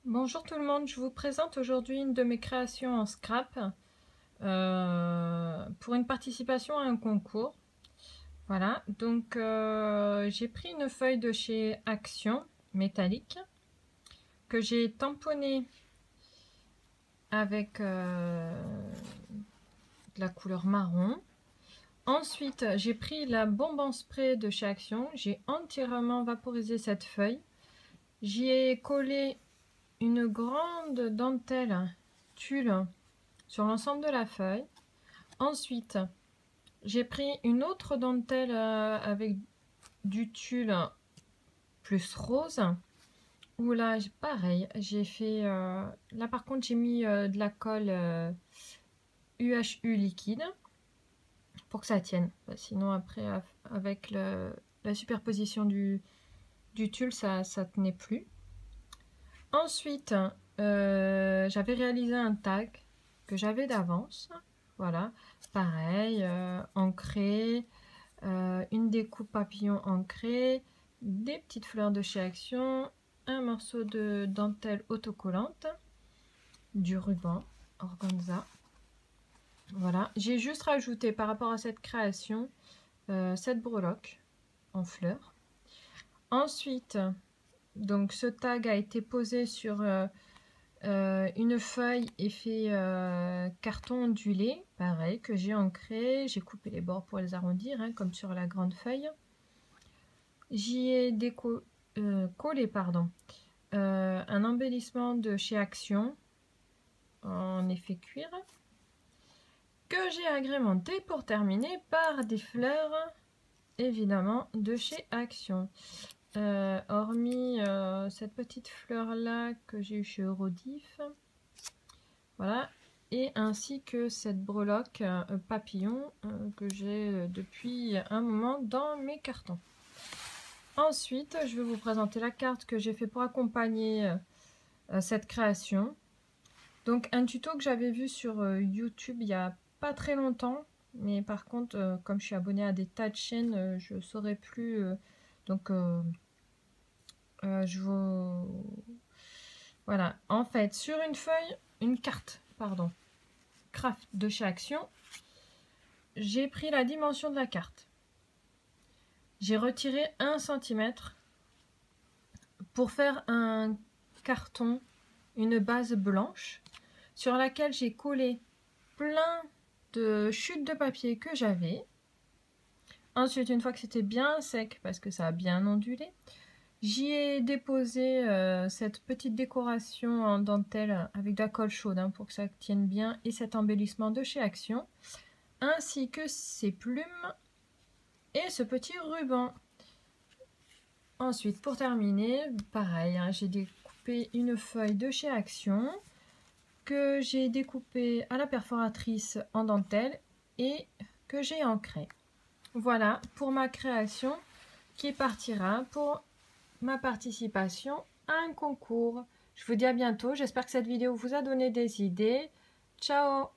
Bonjour tout le monde, je vous présente aujourd'hui une de mes créations en scrap pour une participation à un concours. Voilà, donc j'ai pris une feuille de chez Action métallique que j'ai tamponnée avec de la couleur marron. Ensuite, j'ai pris la bombe en spray de chez Action, j'ai entièrement vaporisé cette feuille. J'y ai collé une grande dentelle tulle sur l'ensemble de la feuille. Ensuite, j'ai pris une autre dentelle avec du tulle plus rose. Où là, pareil, j'ai fait... là par contre, j'ai mis de la colle UHU liquide pour que ça tienne. Sinon après, avec la superposition du tulle, ça tenait plus. Ensuite, j'avais réalisé un tag que j'avais d'avance. Voilà, pareil, ancré, une découpe papillon ancrée, des petites fleurs de chez Action, un morceau de dentelle autocollante, du ruban organza. Voilà, j'ai juste rajouté par rapport à cette création cette breloque en fleurs. Ensuite, donc ce tag a été posé sur une feuille effet carton ondulé, pareil, que j'ai ancré. J'ai coupé les bords pour les arrondir, hein, comme sur la grande feuille. J'y ai collé un embellissement de chez Action en effet cuir, que j'ai agrémenté pour terminer par des fleurs, évidemment, de chez Action. Hormis cette petite fleur là que j'ai eu chez Eurodif, voilà, et ainsi que cette breloque papillon que j'ai depuis un moment dans mes cartons. Ensuite, je vais vous présenter la carte que j'ai fait pour accompagner cette création. Donc un tuto que j'avais vu sur YouTube il n'y a pas très longtemps, mais par contre, comme je suis abonnée à des tas de chaînes, je ne saurais plus. Donc je vous... Voilà, en fait, sur une carte, pardon, craft de chez Action, j'ai pris la dimension de la carte. J'ai retiré 1 cm pour faire un carton, une base blanche, sur laquelle j'ai collé plein de chutes de papier que j'avais. Ensuite, une fois que c'était bien sec, parce que ça a bien ondulé, j'y ai déposé cette petite décoration en dentelle avec de la colle chaude hein, pour que ça tienne bien, et cet embellissement de chez Action, ainsi que ces plumes et ce petit ruban. Ensuite, pour terminer, pareil, hein, j'ai découpé une feuille de chez Action que j'ai découpée à la perforatrice en dentelle et que j'ai ancrée. Voilà pour ma création qui partira pour ma participation à un concours. Je vous dis à bientôt, j'espère que cette vidéo vous a donné des idées. Ciao!